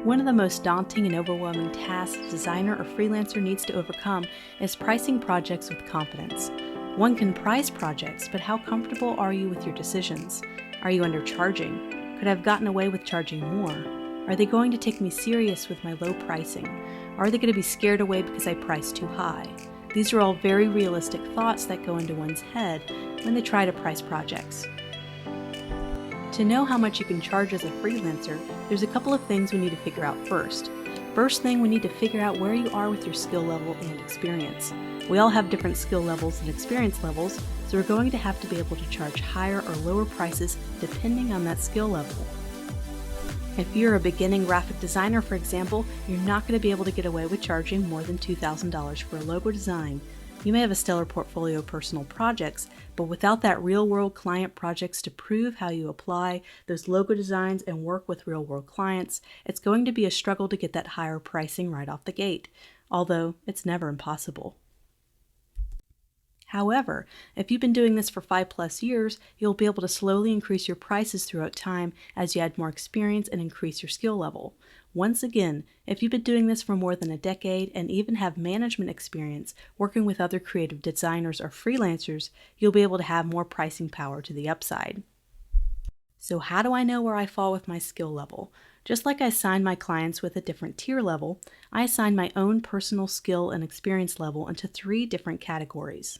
One of the most daunting and overwhelming tasks a designer or freelancer needs to overcome is pricing projects with confidence. One can price projects, but how comfortable are you with your decisions? Are you undercharging? Could I have gotten away with charging more? Are they going to take me serious with my low pricing? Are they going to be scared away because I price too high? These are all very realistic thoughts that go into one's head when they try to price projects. To know how much you can charge as a freelancer, there's a couple of things we need to figure out first. First thing, we need to figure out where you are with your skill level and experience. We all have different skill levels and experience levels, so we're going to have to be able to charge higher or lower prices depending on that skill level. If you're a beginning graphic designer, for example, you're not going to be able to get away with charging more than $2,000 for a logo design. You may have a stellar portfolio of personal projects, but without that real-world client projects to prove how you apply those logo designs and work with real-world clients, it's going to be a struggle to get that higher pricing right off the gate, although it's never impossible. However, if you've been doing this for 5+ years, you'll be able to slowly increase your prices throughout time as you add more experience and increase your skill level. Once again, if you've been doing this for more than a decade and even have management experience working with other creative designers or freelancers, you'll be able to have more pricing power to the upside. So how do I know where I fall with my skill level? Just like I assign my clients with a different tier level, I assign my own personal skill and experience level into 3 different categories.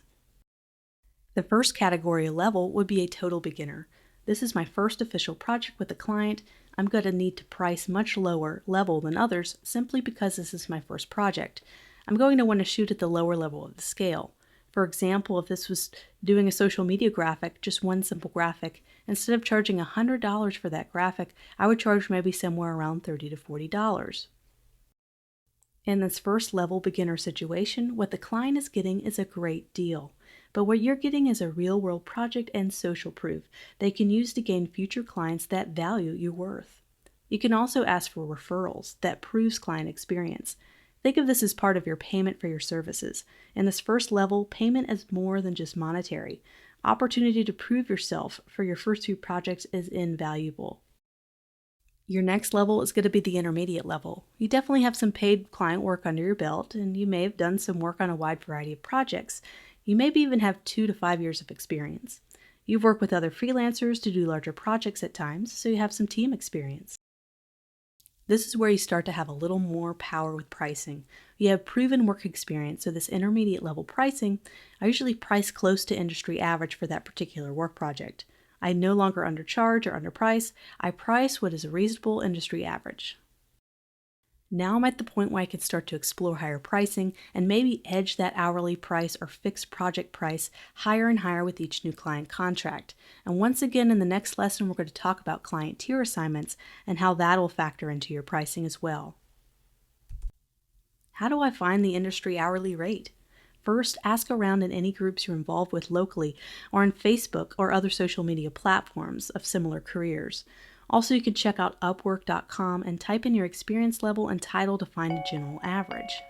The first category level would be a total beginner. This is my first official project with a client. I'm going to need to price much lower level than others simply because this is my first project. I'm going to want to shoot at the lower level of the scale. For example, if this was doing a social media graphic, just one simple graphic, instead of charging $100 for that graphic, I would charge maybe somewhere around $30 to $40. In this first level beginner situation, what the client is getting is a great deal. But what you're getting is a real-world project and social proof they can use to gain future clients that value your worth. You can also ask for referrals that proves client experience. Think of this as part of your payment for your services. In this first level, payment is more than just monetary. Opportunity to prove yourself for your first 2 projects is invaluable. Your next level is going to be the intermediate level. You definitely have some paid client work under your belt, and you may have done some work on a wide variety of projects. You maybe even have 2 to 5 years of experience. You've worked with other freelancers to do larger projects at times, so you have some team experience. This is where you start to have a little more power with pricing. You have proven work experience, so this intermediate level pricing, I usually price close to industry average for that particular work project. I no longer undercharge or underprice. I price what is a reasonable industry average. Now I'm at the point where I can start to explore higher pricing and maybe edge that hourly price or fixed project price higher and higher with each new client contract. And once again, in the next lesson, we're going to talk about client tier assignments and how that will factor into your pricing as well. How do I find the industry hourly rate? First, ask around in any groups you're involved with locally or on Facebook or other social media platforms of similar careers. Also, you can check out Upwork.com and type in your experience level and title to find a general average.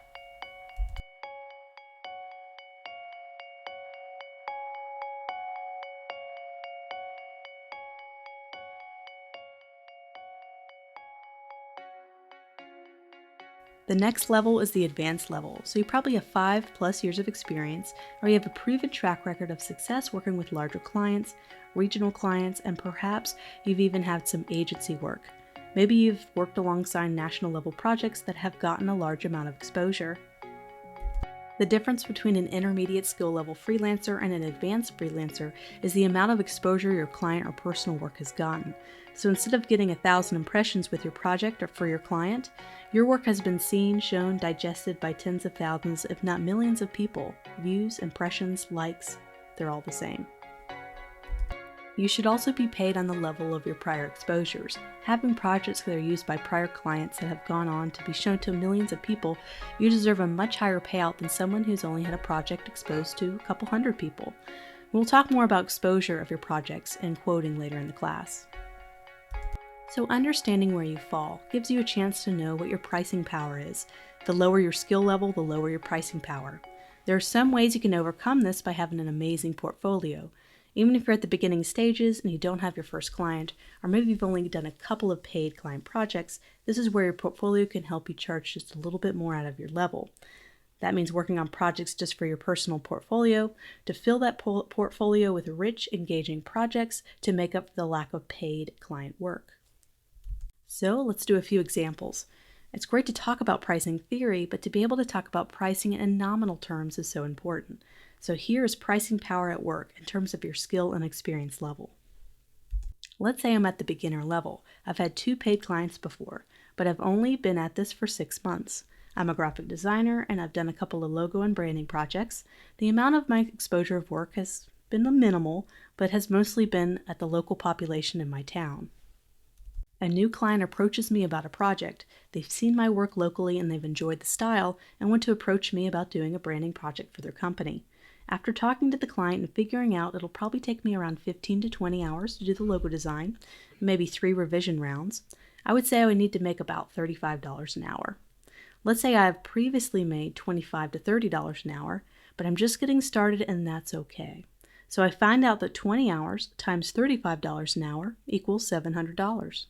The next level is the advanced level, so you probably have 5+ years of experience, or you have a proven track record of success working with larger clients, regional clients, and perhaps you've even had some agency work. Maybe you've worked alongside national level projects that have gotten a large amount of exposure. The difference between an intermediate skill level freelancer and an advanced freelancer is the amount of exposure your client or personal work has gotten. So instead of getting 1,000 impressions with your project or for your client, your work has been seen, shown, digested by tens of thousands, if not millions of people. Views, impressions, likes, they're all the same. You should also be paid on the level of your prior exposures. Having projects that are used by prior clients that have gone on to be shown to millions of people, you deserve a much higher payout than someone who's only had a project exposed to a couple hundred people. We'll talk more about exposure of your projects and quoting later in the class. So understanding where you fall gives you a chance to know what your pricing power is. The lower your skill level, the lower your pricing power. There are some ways you can overcome this by having an amazing portfolio. Even if you're at the beginning stages and you don't have your first client, or maybe you've only done a couple of paid client projects, this is where your portfolio can help you charge just a little bit more out of your level. That means working on projects just for your personal portfolio, to fill that portfolio with rich, engaging projects to make up for the lack of paid client work. So let's do a few examples. It's great to talk about pricing theory, but to be able to talk about pricing in nominal terms is so important. So here is pricing power at work in terms of your skill and experience level. Let's say I'm at the beginner level. I've had 2 paid clients before, but I've only been at this for 6 months. I'm a graphic designer and I've done a couple of logo and branding projects. The amount of my exposure of work has been minimal, but has mostly been at the local population in my town. A new client approaches me about a project. They've seen my work locally and they've enjoyed the style and want to approach me about doing a branding project for their company. After talking to the client and figuring out it'll probably take me around 15 to 20 hours to do the logo design, maybe 3 revision rounds, I would say I would need to make about $35 an hour. Let's say I have previously made $25 to $30 an hour, but I'm just getting started and that's okay. So I find out that 20 hours times $35 an hour equals $700.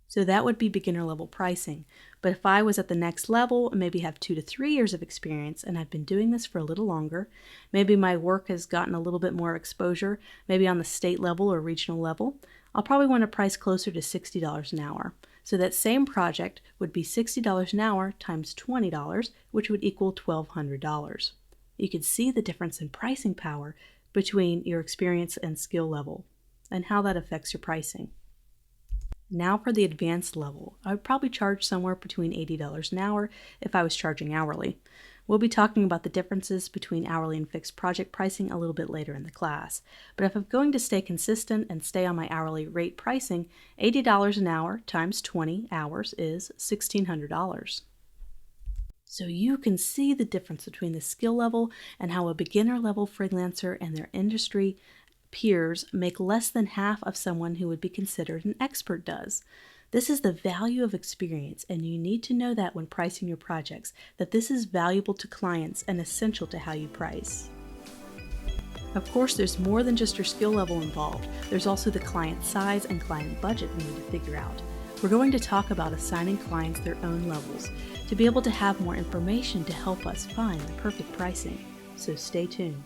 So that would be beginner level pricing. But if I was at the next level and maybe have 2 to 3 years of experience and I've been doing this for a little longer, maybe my work has gotten a little bit more exposure, maybe on the state level or regional level, I'll probably want to price closer to $60 an hour. So that same project would be $60 an hour times $20, which would equal $1,200. You can see the difference in pricing power between your experience and skill level and how that affects your pricing. Now for the advanced level, I would probably charge somewhere between $80 an hour if I was charging hourly. We'll be talking about the differences between hourly and fixed project pricing a little bit later in the class. But if I'm going to stay consistent and stay on my hourly rate pricing, $80 an hour times 20 hours is $1,600. So you can see the difference between the skill level and how a beginner level freelancer and their industry peers make less than half of someone who would be considered an expert does. This is the value of experience, and you need to know that when pricing your projects, that this is valuable to clients and essential to how you price. Of course, there's more than just your skill level involved. There's also the client size and client budget we need to figure out. We're going to talk about assigning clients their own levels to be able to have more information to help us find the perfect pricing. So stay tuned.